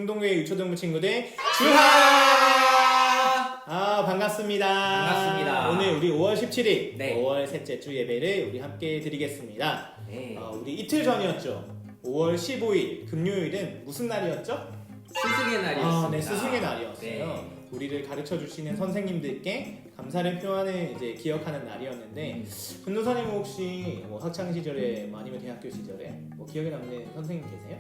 풍동교회 유초등부 친구들 주하! 반갑습니다. 반갑습니다. 오늘 우리 5월 17일, 네. 5월 셋째 주 예배를 우리 함께 드리겠습니다. 네. 우리 이틀 전이었죠. 5월 15일 금요일은 무슨 날이었죠? 스승의 날이었습니다. 네, 스승의 날이었어요. 네. 우리를 가르쳐 주시는 선생님들께 감사를 표하는 이제 기억하는 날이었는데, 분노사님 혹시 뭐 학창 시절에 아니면 대학교 시절에 뭐 기억에 남는 선생님 계세요?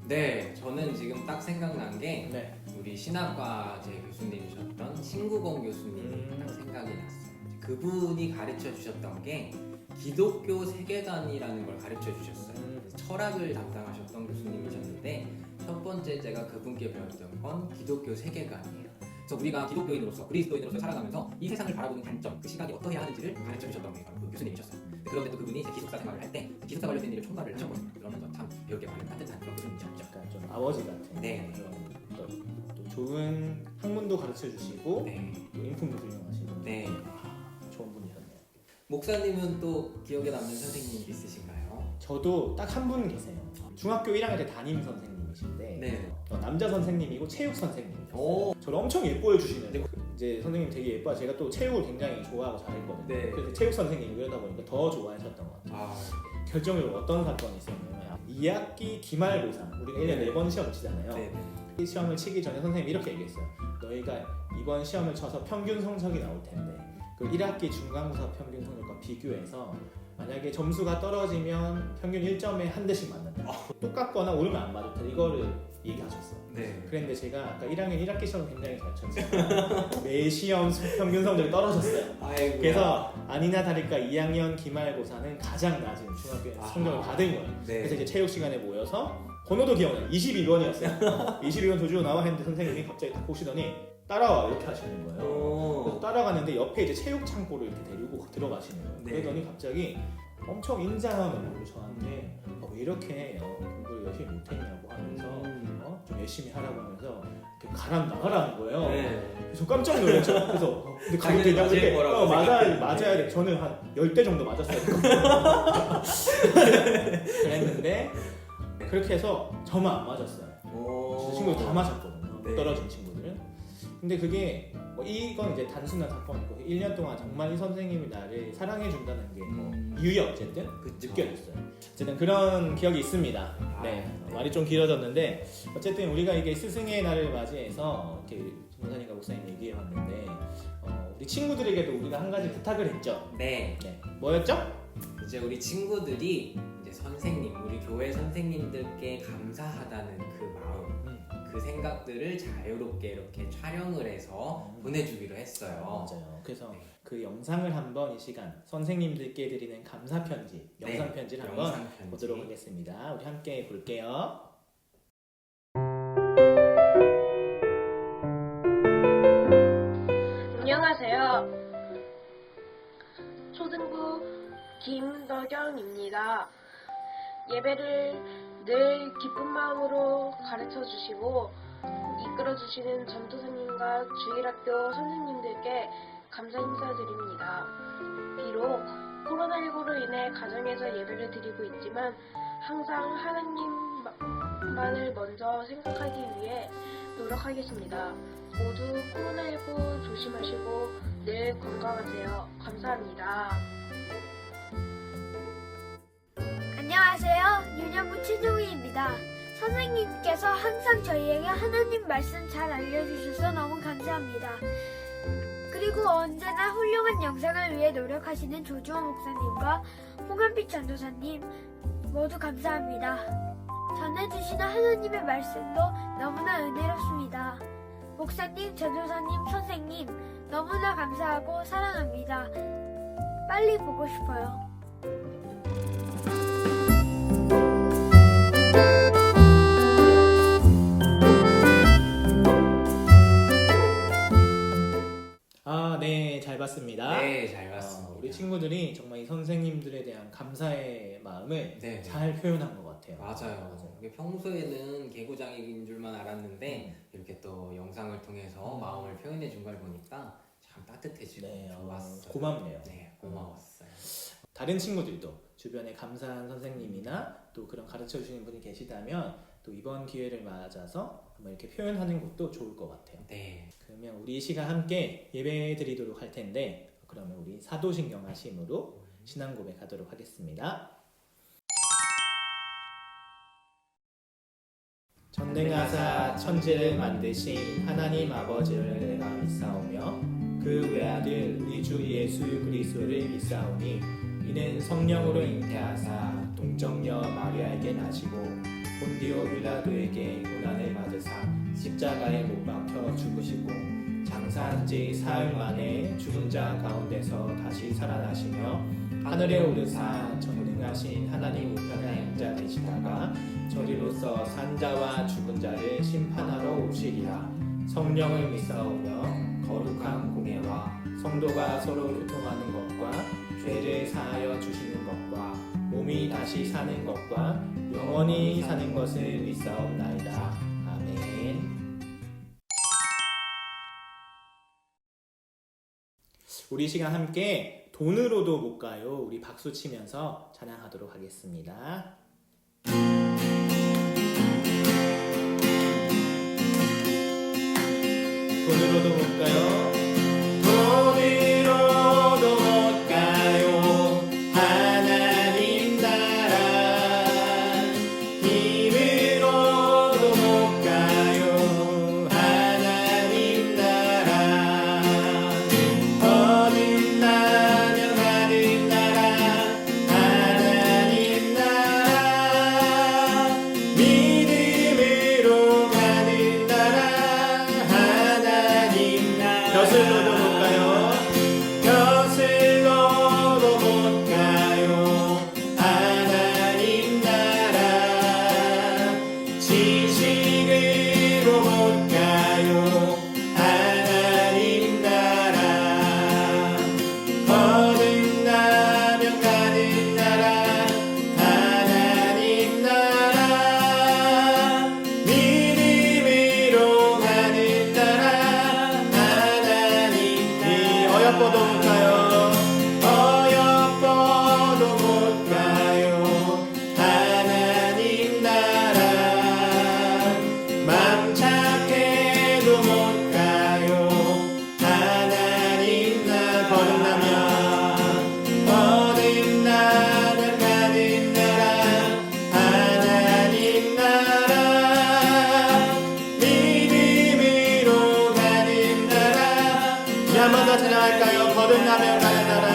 네, 저는 지금 딱 생각난 게 네. 우리 신학과 제 교수님이셨던 신구공 교수님이 딱 생각이 났어요. 그분이 가르쳐 주셨던 게 기독교 세계관이라는 걸 가르쳐 주셨어요. 그래서 철학을 담당하셨던 교수님이셨는데 첫 번째 제가 그분께 배웠던 건 기독교 세계관이에요. 그래서 우리가 기독교인으로서 그리스도인으로서 살아가면서 이 세상을 바라보는 관점, 그 시각이 어떠해야 하는지를 가르쳐 주셨던 분이 바로 그 교수님이셨어요. 그런데 또 그분이 이제 기숙사 생활을 할 때 기숙사 관련된 일을 총괄을 하셨거든요. 그러면서 참 배울 게 많은 따뜻한 그런 교수님이셨죠. 약간 좀 아버지 같은 네. 그런 또 좋은 학문도 가르쳐 주시고 네. 또 인품도 훌륭하시고 네. 좋은 분이셨네요. 목사님은 또 기억에 남는 선생님 있으신가요? 저도 딱 한 분 계세요. 중학교 1학년 때 담임 선생님이신데 네. 남자 선생님이고 체육 선생님이셨어요. 오. 저를 엄청 예뻐해 주시는데 이제 선생님 되게 예뻐. 제가 또 체육을 굉장히 좋아하고 잘했거든요. 네. 그래서 체육 선생님이 그러다 보니까 더 좋아하셨던 것 같아요. 결정적으로 어떤 사건이 있었냐면 2학기 기말고사 우리가 1년에 네. 4번 시험 치잖아요. 네. 이 시험을 치기 전에 선생님이 이렇게 얘기했어요. 너희가 이번 시험을 쳐서 평균 성적이 나올 텐데 그 1학기 중간고사 평균 성적과 비교해서 만약에 점수가 떨어지면 평균 1점에 한 대씩 맞는다. 똑같거나 오르면 안 맞을 텐데 이거를 얘기하셨어요. 네. 그런데 제가 아까 1학년 1학기 시험 굉장히 잘 쳤지만 매 시험 평균 성적이 떨어졌어요. 아이고. 그래서 아니나 다를까 2학년 기말고사는 가장 낮은 중학교 성적을 받은 거예요. 네. 그래서 이제 체육 시간에 모여서 번호도 기억나요. 22번이었어요. 22번 조지고 나와 했는데 선생님이 갑자기 딱 보시더니 따라와 이렇게 하시는 거예요. 그래서 따라가는데 옆에 이제 체육 창고를 이렇게 데리고 들어가시는 거예요. 네. 그러더니 갑자기 엄청 인자한 얼굴로 저한테 왜 이렇게 공부를 열심히 못했냐고 하면서 좀 열심히 하라고 하면서 이렇게 가라 나가라는 거예요. 네. 그래서 깜짝 놀랐죠. 그래서 근데 가도 당연히 되냐고 맞을 이렇게 거라고 맞아야 돼. 저는 한 10대 정도 맞았어요. 그랬는데 그렇게 해서 저만 안 맞았어요. 친구들 다 맞았거든요. 네. 떨어진 친구들은. 근데 그게 뭐 이건 이제 단순한 사건이고 1년 동안 정말 이 선생님이 나를 사랑해 준다는 게 뭐 이유에 어쨌든 느껴졌어요. 어쨌든 그런 기억이 있습니다. 네, 말이 좀 길어졌는데 어쨌든 우리가 이게 스승의 날을 맞이해서 이렇게 전도사님과 목사님 얘기해 왔는데 우리 친구들에게도 우리가 한 가지 부탁을 했죠. 네. 뭐였죠? 이제 우리 친구들이 이제 선생님, 우리 교회 선생님들께 감사하다는 그 마음, 그 생각들을 자유롭게 이렇게 촬영을 해서 보내주기로 했어요. 맞아요. 그래서 네. 그 영상을 한번 이 시간 선생님들께 드리는 감사 편지, 영상 편지를 한번 영상 편지. 보도록 하겠습니다. 우리 함께 볼게요. 안녕하세요. 초등부 김덕영입니다. 예배를 늘 기쁜 마음으로 가르쳐 주시고 이끌어 주시는 전도사님과 주일학교 선생님들께 감사 인사드립니다. 비록 코로나19로 인해 가정에서 예배를 드리고 있지만 항상 하나님만을 먼저 생각하기 위해 노력하겠습니다. 모두 코로나19 조심하시고 늘 건강하세요. 감사합니다. 안녕하세요. 유년부 최종희입니다. 선생님께서 항상 저희에게 하나님 말씀 잘 알려주셔서 너무 감사합니다. 그리고 언제나 훌륭한 영상을 위해 노력하시는 조주호 목사님과 홍한빛 전도사님 모두 감사합니다. 전해주시는 하나님의 말씀도 너무나 은혜롭습니다. 목사님, 전도사님, 선생님 너무나 감사하고 사랑합니다. 빨리 보고 싶어요. 네, 잘 봤습니다. 네, 잘 봤습니다. 우리 친구들이 정말 이 선생님들에 대한 감사의 마음을 네. 잘 표현한 것 같아요. 맞아요. 이게 평소에는 개구장인 줄만 알았는데 이렇게 또 영상을 통해서 마음을 표현해 준 걸 보니까 참 따뜻해지고 네, 좋았어요. 고맙네요. 네, 고마웠어요. 다른 친구들도 주변에 감사한 선생님이나 또 그런 가르쳐 주시는 분이 계시다면 또 이번 기회를 맞아서 한번 이렇게 표현하는 것도 좋을 것 같아요. 네. 그러면 우리 이 시간 함께 예배 드리도록 할 텐데, 그러면 우리 사도신경 하심으로 신앙 고백하도록 하겠습니다. 전능하사 천지를 만드신 하나님 아버지를 내가 믿사오며 그 외아들 우리 주 예수 그리스도를 믿사오니 이는 성령으로 잉태하사 동정녀 마리아에게 나시고 본디오 빌라도에게 고난을 받으사 십자가에 못 박혀 죽으시고 장사한 지 사흘 만에 죽은 자 가운데서 다시 살아나시며 하늘에 오르사 전능하신 하나님 우편에 앉아 계시다가 저리로서 산자와 죽은 자를 심판하러 오시리라. 성령을 믿사오며 거룩한 공예와 성도가 서로 교통하는 것과 죄를 사하여 주시는 것과 몸이 다시 사는 것과 영원히 사는 것을 믿사옵나이다. 아멘. 우리 시간 함께 돈으로도 못 가요. 우리 박수 치면서 찬양하도록 하겠습니다. 돈으로도 못 가요. 돈으로도 못 가요. 하나님 나라. 힘으로도 못 가요. 하나님 나라. 거듭나면 하는 나라. 하나님 나라. 믿음으로 가는 나라. 벼슬로도 못 가요. 벼슬로도 못 가요. 하나님 나라. 지식으로 못 가요. 하나님 나라. 거듭나면 가는 나라. 하나님 나라. 믿음으로 가는 나라. 어여뻐도 못 가요. 어여뻐도 못 가요. 하나님 나라. 맘 착해도 못 가요. 하나님 나라. 거듭나면 가는 나라. 하나님 나라. 믿음으로 가는 나라. 한 번 더 찬양할까요? 거듭나면 가는 나라.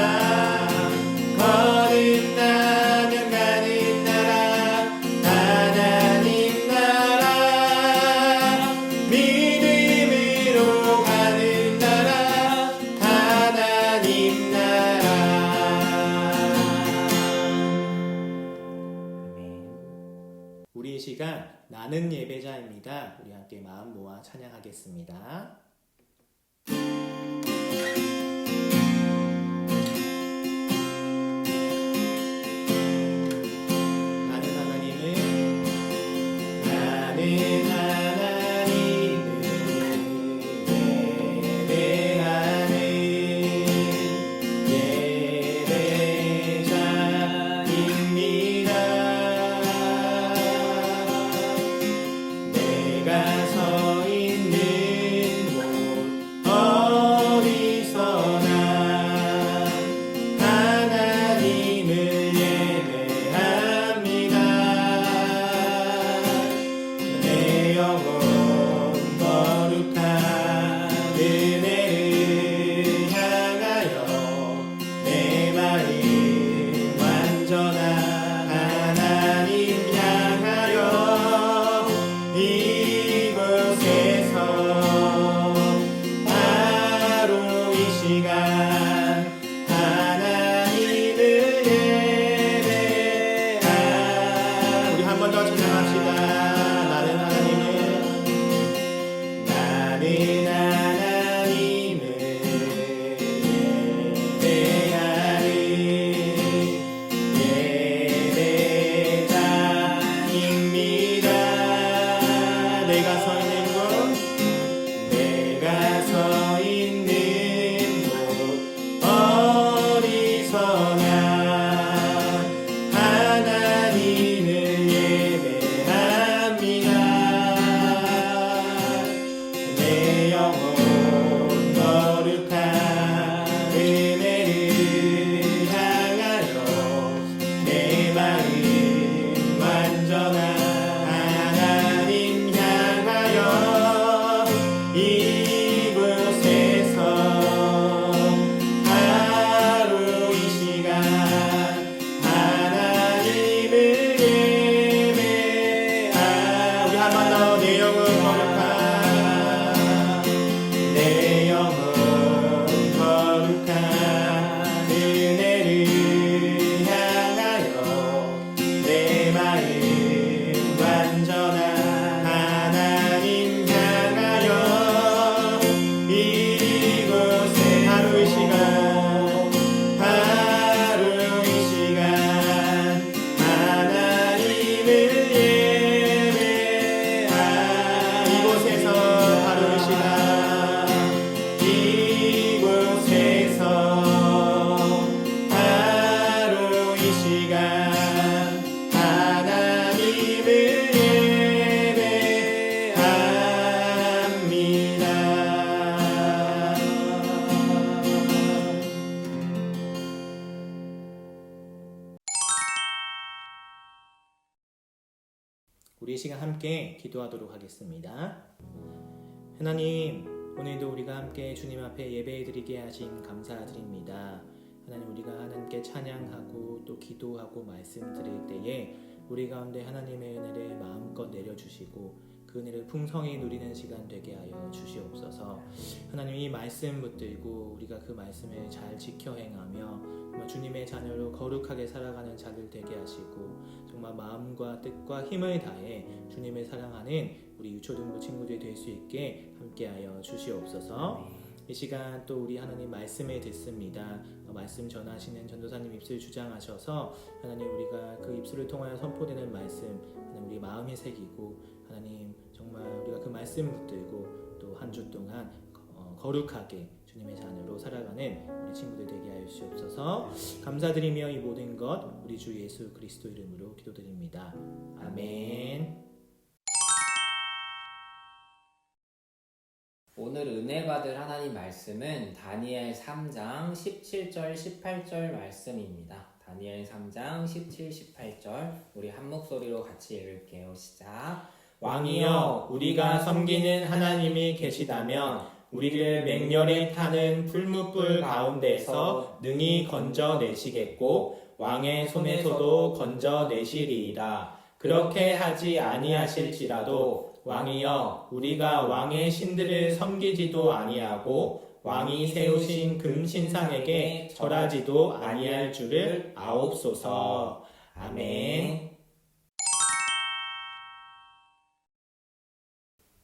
거듭나면 가는 나라. 하나님 나라. 믿음으로 가는 나라. 하나님 나라. 우리 시간 나는 예배자입니다. 우리 함께 마음 모아 찬양하겠습니다. 내가 서 있는 곳 어디서나 하나님을 예배합니다. 내 영혼 거룩한 은혜를 향하여 내 마음 완전한 하나님 향하여 이곳에서 바로 이 시간 하나님을 예배하. 우리 한 번 더 찬양합시다. 나는 하나님을 예배하는 예배자입니다. 내가 서 있는 곳 어디서나 하나님을 예배합니다. 영혼 거룩한 내 영혼 거룩한 은혜를 향하여 내 마음 완전한 하나님 향하여 이곳에 하루 이 시간 하나님을 예배하 이곳에서 하루 이 시간 이곳에서 하루 이 시간 하나님을 예배합니다. 우리 이 시간 함께 기도하도록 하겠습니다. 하나님, 오늘도 우리가 함께 주님 앞에 예배드리게 하신 감사드립니다. 하나님, 우리가 하나님께 찬양하고 또 기도하고 말씀 드릴 때에 우리 가운데 하나님의 은혜를 마음껏 내려주시고 그 은혜를 풍성히 누리는 시간 되게 하여 주시옵소서. 하나님, 이 말씀 붙들고 우리가 그 말씀을 잘 지켜 행하며 정말 주님의 자녀로 거룩하게 살아가는 자들 되게 하시고 정말 마음과 뜻과 힘을 다해 주님을 사랑하는 우리 유초등부 친구들 될 수 있게 함께하여 주시옵소서. 이 시간 또 우리 하나님 말씀을 듣습니다. 말씀 전하시는 전도사님 입술 주장하셔서 하나님 우리가 그 입술을 통하여 선포되는 말씀 하나님 우리 마음에 새기고 하나님 정말 우리가 그 말씀 붙들고 또 한 주 동안 거룩하게 주님의 자녀로 살아가는 우리 친구들 되게 하여 주시옵소서. 감사드리며 이 모든 것 우리 주 예수 그리스도 이름으로 기도드립니다. 아멘. 오늘 은혜 받을 하나님 말씀은 다니엘 3장 17절 18절 말씀입니다. 다니엘 3장 17, 18절 우리 한 목소리로 같이 읽을게요. 시작. 왕이여, 우리가 섬기는 하나님이 계시다면 우리를 맹렬히 타는 풀무불 가운데서 능히 건져내시겠고 왕의 손에서도 건져내시리이다. 그렇게 하지 아니하실지라도 왕이여, 우리가 왕의 신들을 섬기지도 아니하고 왕이 세우신 금신상에게 절하지도 아니할 줄을 아옵소서. 아멘.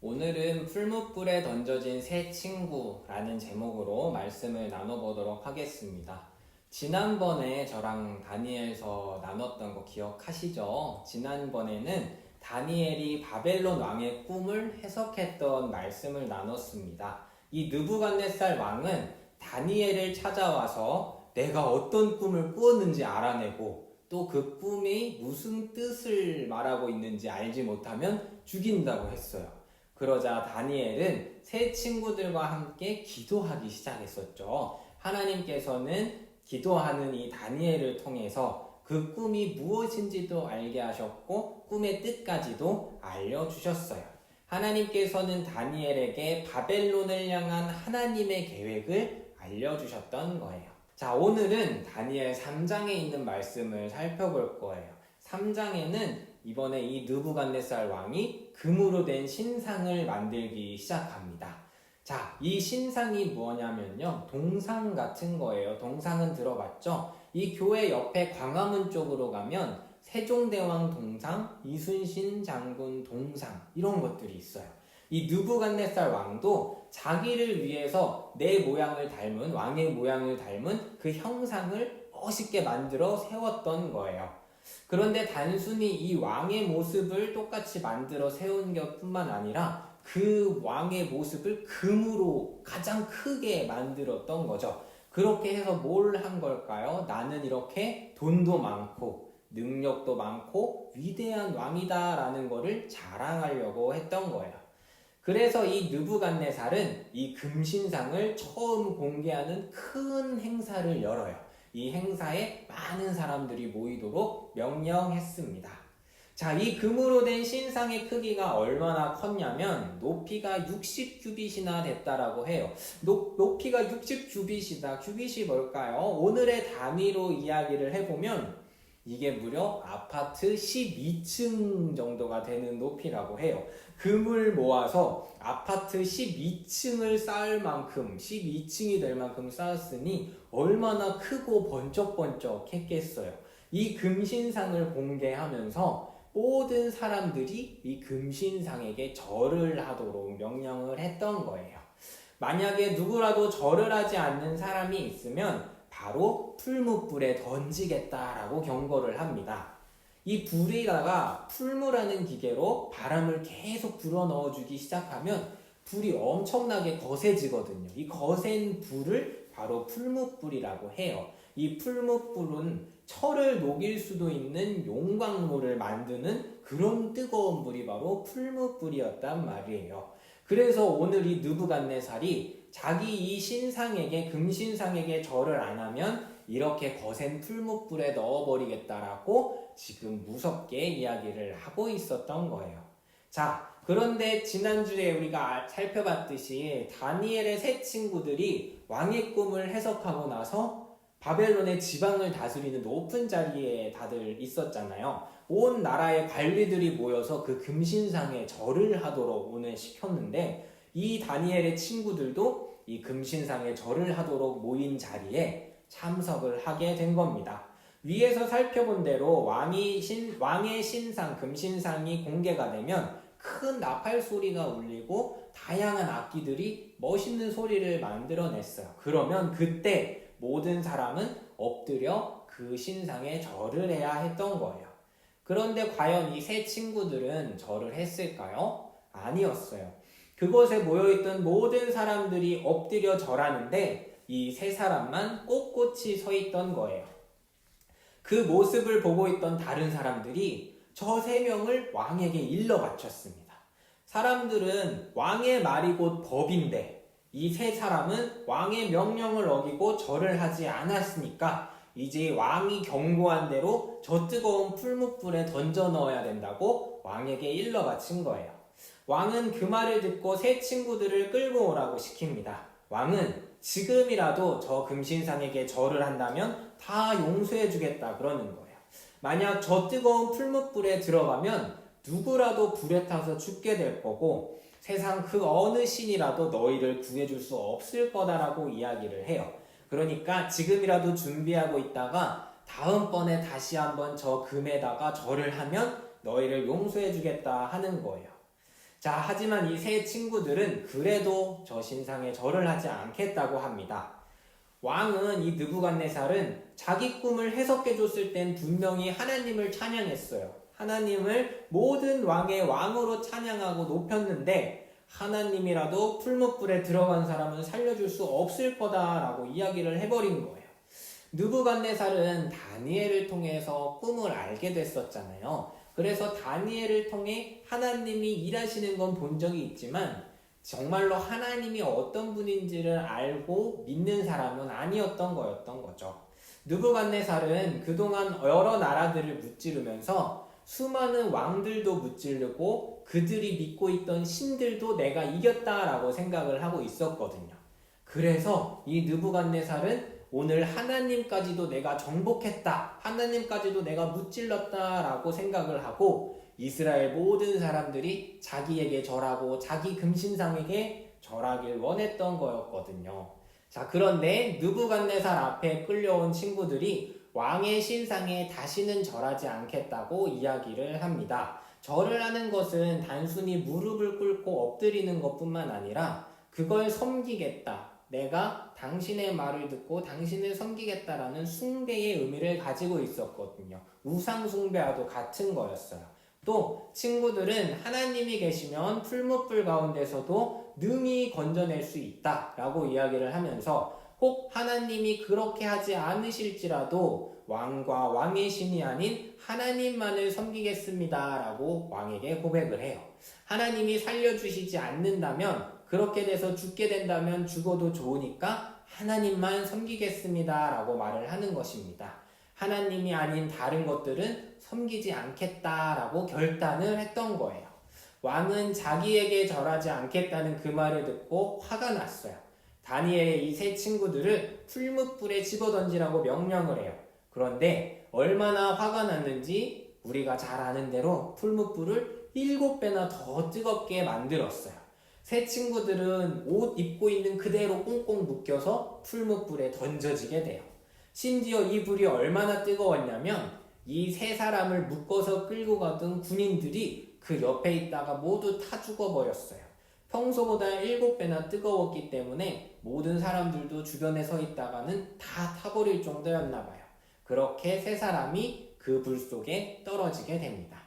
오늘은 풀무불에 던져진 새 친구라는 제목으로 말씀을 나눠보도록 하겠습니다. 지난번에 저랑 다니엘서 나눴던 거 기억하시죠? 지난번에는 다니엘이 바벨론 왕의 꿈을 해석했던 말씀을 나눴습니다. 이 느부갓네살 왕은 다니엘을 찾아와서 내가 어떤 꿈을 꾸었는지 알아내고 또 그 꿈이 무슨 뜻을 말하고 있는지 알지 못하면 죽인다고 했어요. 그러자 다니엘은 새 친구들과 함께 기도하기 시작했었죠. 하나님께서는 기도하는 이 다니엘을 통해서 그 꿈이 무엇인지도 알게 하셨고 꿈의 뜻까지도 알려주셨어요. 하나님께서는 다니엘에게 바벨론을 향한 하나님의 계획을 알려주셨던 거예요. 자, 오늘은 다니엘 3장에 있는 말씀을 살펴볼 거예요. 3장에는 이번에 이 느부갓네살 왕이 금으로 된 신상을 만들기 시작합니다. 자, 이 신상이 뭐냐면요, 동상 같은 거예요. 동상은 들어봤죠? 이 교회 옆에 광화문 쪽으로 가면 세종대왕 동상, 이순신 장군 동상 이런 것들이 있어요. 이 느부갓네살 왕도 자기를 위해서 내 모양을 닮은, 왕의 모양을 닮은 그 형상을 멋있게 만들어 세웠던 거예요. 그런데 단순히 이 왕의 모습을 똑같이 만들어 세운 것뿐만 아니라 그 왕의 모습을 금으로 가장 크게 만들었던 거죠. 그렇게 해서 뭘 한 걸까요? 나는 이렇게 돈도 많고 능력도 많고 위대한 왕이다 라는 거를 자랑하려고 했던 거예요. 그래서 이 느부갓네살은 이 금신상을 처음 공개하는 큰 행사를 열어요. 이 행사에 많은 사람들이 모이도록 명령했습니다. 자, 이 금으로 된 신상의 크기가 얼마나 컸냐면 높이가 60규빗이나 됐다라고 해요. 높이가 60규빗이다. 규빗이 뭘까요? 오늘의 단위로 이야기를 해보면 이게 무려 아파트 12층 정도가 되는 높이라고 해요. 금을 모아서 아파트 12층을 쌓을 만큼, 12층이 될 만큼 쌓았으니 얼마나 크고 번쩍번쩍 했겠어요. 이 금신상을 공개하면서 모든 사람들이 이 금신상에게 절을 하도록 명령을 했던 거예요. 만약에 누구라도 절을 하지 않는 사람이 있으면 바로 풀무불에 던지겠다라고 경고를 합니다. 이 불에다가 풀무라는 기계로 바람을 계속 불어넣어주기 시작하면 불이 엄청나게 거세지거든요. 이 거센 불을 바로 풀무불이라고 해요. 이 풀무불은 철을 녹일 수도 있는 용광로를 만드는 그런 뜨거운 불이 바로 풀무불이었단 말이에요. 그래서 오늘 이 느부갓네살이 자기 이 신상에게, 금신상에게 절을 안 하면 이렇게 거센 풀무불에 넣어버리겠다라고 지금 무섭게 이야기를 하고 있었던 거예요. 자, 그런데 지난주에 우리가 살펴봤듯이 다니엘의 세 친구들이 왕의 꿈을 해석하고 나서 바벨론의 지방을 다스리는 높은 자리에 다들 있었잖아요. 온 나라의 관리들이 모여서 그 금신상에 절을 하도록 오늘 시켰는데 이 다니엘의 친구들도 이 금신상에 절을 하도록 모인 자리에 참석을 하게 된 겁니다. 위에서 살펴본 대로 왕의 신상, 금신상이 공개가 되면 큰 나팔 소리가 울리고 다양한 악기들이 멋있는 소리를 만들어냈어요. 그러면 그때 모든 사람은 엎드려 그 신상에 절을 해야 했던 거예요. 그런데 과연 이 세 친구들은 절을 했을까요? 아니었어요. 그곳에 모여있던 모든 사람들이 엎드려 절하는데 이 세 사람만 꼿꼿이 서 있던 거예요. 그 모습을 보고 있던 다른 사람들이 저 세 명을 왕에게 일러 바쳤습니다. 사람들은 왕의 말이 곧 법인데 이 세 사람은 왕의 명령을 어기고 절을 하지 않았으니까 이제 왕이 경고한 대로 저 뜨거운 풀무불에 던져 넣어야 된다고 왕에게 일러 바친 거예요. 왕은 그 말을 듣고 세 친구들을 끌고 오라고 시킵니다. 왕은 지금이라도 저 금신상에게 절을 한다면 다 용서해 주겠다 그러는 거예요. 만약 저 뜨거운 풀무불에 들어가면 누구라도 불에 타서 죽게 될 거고 세상 그 어느 신이라도 너희를 구해줄 수 없을 거다라고 이야기를 해요. 그러니까 지금이라도 준비하고 있다가 다음번에 다시 한번 저 금에다가 절을 하면 너희를 용서해 주겠다 하는 거예요. 자, 하지만 이 세 친구들은 그래도 저 신상에 절을 하지 않겠다고 합니다. 왕은 이 느부갓네살은 자기 꿈을 해석해 줬을 땐 분명히 하나님을 찬양했어요. 하나님을 모든 왕의 왕으로 찬양하고 높였는데 하나님이라도 풀무불에 들어간 사람은 살려줄 수 없을 거다라고 이야기를 해버린 거예요. 느부갓네살은 다니엘을 통해서 꿈을 알게 됐었잖아요. 그래서 다니엘을 통해 하나님이 일하시는 건 본 적이 있지만 정말로 하나님이 어떤 분인지를 알고 믿는 사람은 아니었던 거였던 거죠. 느부갓네살은 그동안 여러 나라들을 무찌르면서 수많은 왕들도 무찌르고 그들이 믿고 있던 신들도 내가 이겼다라고 생각을 하고 있었거든요. 그래서 이 느부갓네살은 오늘 하나님까지도 내가 정복했다, 하나님까지도 내가 무찔렀다라고 생각을 하고 이스라엘 모든 사람들이 자기에게 절하고 자기 금신상에게 절하길 원했던 거였거든요. 자, 그런데 느부갓네살 앞에 끌려온 친구들이 왕의 신상에 다시는 절하지 않겠다고 이야기를 합니다. 절을 하는 것은 단순히 무릎을 꿇고 엎드리는 것뿐만 아니라 그걸 섬기겠다, 내가 당신의 말을 듣고 당신을 섬기겠다라는 숭배의 의미를 가지고 있었거든요. 우상 숭배와도 같은 거였어요. 또 친구들은 하나님이 계시면 풀무불 가운데서도 능히 건져낼 수 있다라고 이야기를 하면서 혹 하나님이 그렇게 하지 않으실지라도 왕과 왕의 신이 아닌 하나님만을 섬기겠습니다 라고 왕에게 고백을 해요. 하나님이 살려주시지 않는다면, 그렇게 돼서 죽게 된다면 죽어도 좋으니까 하나님만 섬기겠습니다 라고 말을 하는 것입니다. 하나님이 아닌 다른 것들은 섬기지 않겠다라고 결단을 했던 거예요. 왕은 자기에게 절하지 않겠다는 그 말을 듣고 화가 났어요. 다니엘의 이 세 친구들을 풀무불에 집어던지라고 명령을 해요. 그런데 얼마나 화가 났는지 우리가 잘 아는 대로 풀무불을 7배나 더 뜨겁게 만들었어요. 새 친구들은 옷 입고 있는 그대로 꽁꽁 묶여서 풀무불에 던져지게 돼요. 심지어 이 불이 얼마나 뜨거웠냐면 이 세 사람을 묶어서 끌고 가던 군인들이 그 옆에 있다가 모두 타 죽어버렸어요. 평소보다 7배나 뜨거웠기 때문에 모든 사람들도 주변에 서 있다가는 다 타버릴 정도였나 봐요. 그렇게 세 사람이 그 불 속에 떨어지게 됩니다.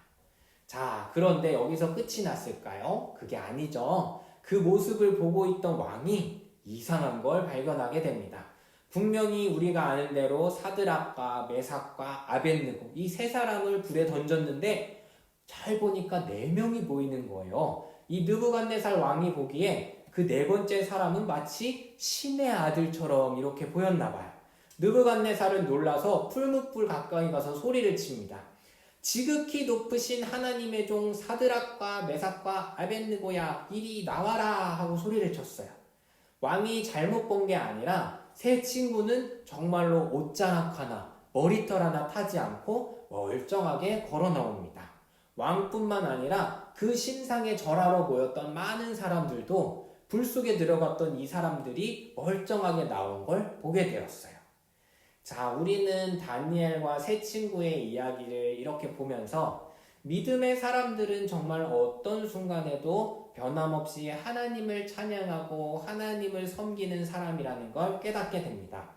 자, 그런데 여기서 끝이 났을까요? 그게 아니죠. 그 모습을 보고 있던 왕이 이상한 걸 발견하게 됩니다. 분명히 우리가 아는 대로 사드락과 메삭과 아벳느고 이 세 사람을 불에 던졌는데 잘 보니까 4명이 보이는 거예요. 이 느부갓네살 왕이 보기에 그 4번째 사람은 마치 신의 아들처럼 이렇게 보였나 봐요. 느부갓네살은 놀라서 풀무불 가까이 가서 소리를 칩니다. 지극히 높으신 하나님의 종 사드락과 메삭과 아벳느고야 이리 나와라 하고 소리를 쳤어요. 왕이 잘못 본 게 아니라 세 친구는 정말로 옷자락 하나, 머리털 하나 타지 않고 멀쩡하게 걸어 나옵니다. 왕뿐만 아니라 그 신상에 절하러 모였던 많은 사람들도 불 속에 들어갔던 이 사람들이 멀쩡하게 나온 걸 보게 되었어요. 자, 우리는 다니엘과 세 친구의 이야기를 이렇게 보면서 믿음의 사람들은 정말 어떤 순간에도 변함없이 하나님을 찬양하고 하나님을 섬기는 사람이라는 걸 깨닫게 됩니다.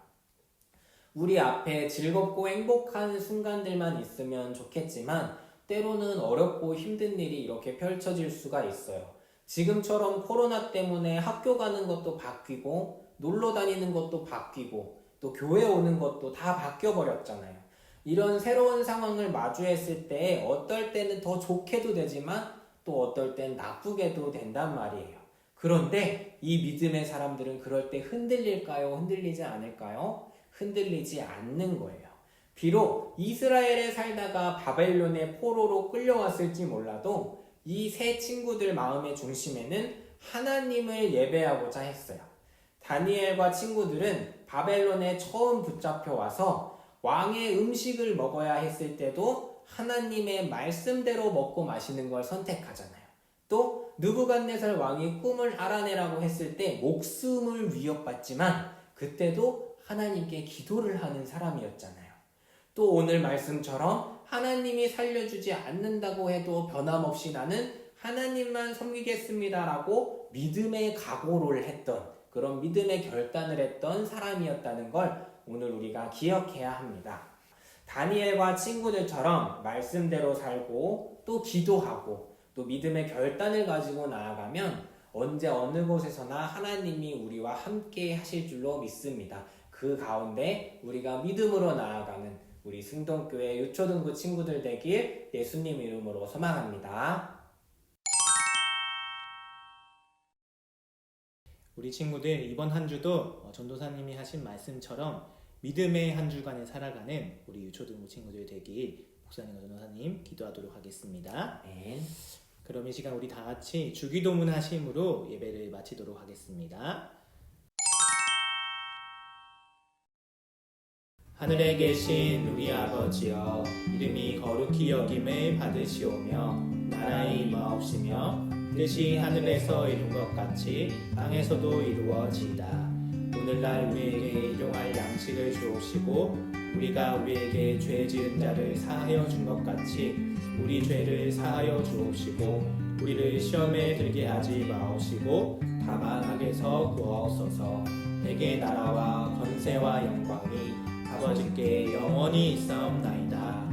우리 앞에 즐겁고 행복한 순간들만 있으면 좋겠지만 때로는 어렵고 힘든 일이 이렇게 펼쳐질 수가 있어요. 지금처럼 코로나 때문에 학교 가는 것도 바뀌고 놀러 다니는 것도 바뀌고 또 교회 오는 것도 다 바뀌어버렸잖아요. 이런 새로운 상황을 마주했을 때 어떨 때는 더 좋게도 되지만 또 어떨 땐 나쁘게도 된단 말이에요. 그런데 이 믿음의 사람들은 그럴 때 흔들릴까요? 흔들리지 않을까요? 흔들리지 않는 거예요. 비록 이스라엘에 살다가 바벨론의 포로로 끌려왔을지 몰라도 이 세 친구들 마음의 중심에는 하나님을 예배하고자 했어요. 다니엘과 친구들은 바벨론에 처음 붙잡혀 와서 왕의 음식을 먹어야 했을 때도 하나님의 말씀대로 먹고 마시는 걸 선택하잖아요. 또 느부갓네살 왕이 꿈을 알아내라고 했을 때 목숨을 위협받지만 그때도 하나님께 기도를 하는 사람이었잖아요. 또 오늘 말씀처럼 하나님이 살려주지 않는다고 해도 변함없이 나는 하나님만 섬기겠습니다라고 믿음의 각오를 했던 그런 믿음의 결단을 했던 사람이었다는 걸 오늘 우리가 기억해야 합니다. 다니엘과 친구들처럼 말씀대로 살고 또 기도하고 또 믿음의 결단을 가지고 나아가면 언제 어느 곳에서나 하나님이 우리와 함께 하실 줄로 믿습니다. 그 가운데 우리가 믿음으로 나아가는 우리 승동교회 유초등부 친구들 되길 예수님 이름으로 소망합니다. 우리 친구들 이번 한 주도 전도사님이 하신 말씀처럼 믿음의 한 주간을 살아가는 우리 유초등부 친구들 되길 목사님과 전도사님 기도하도록 하겠습니다. 네. 그럼 이 시간 우리 다 같이 주기도문 하심으로 예배를 마치도록 하겠습니다. 하늘에 계신 우리 아버지여, 이름이 거룩히 여김을 받으시오며 나라의 임하옵시며 뜻이 하늘에서 이룬 것 같이 땅에서도 이루어지이다. 오늘날 우리에게 일용할 양식을 주옵시고 우리가 우리에게 죄 지은 자를 사하여 준 것 같이 우리 죄를 사하여 주옵시고 우리를 시험에 들게 하지 마옵시고 다만 악에서 구하옵소서. 내게 나라와 권세와 영광이 아버지께 영원히 있사옵나이다.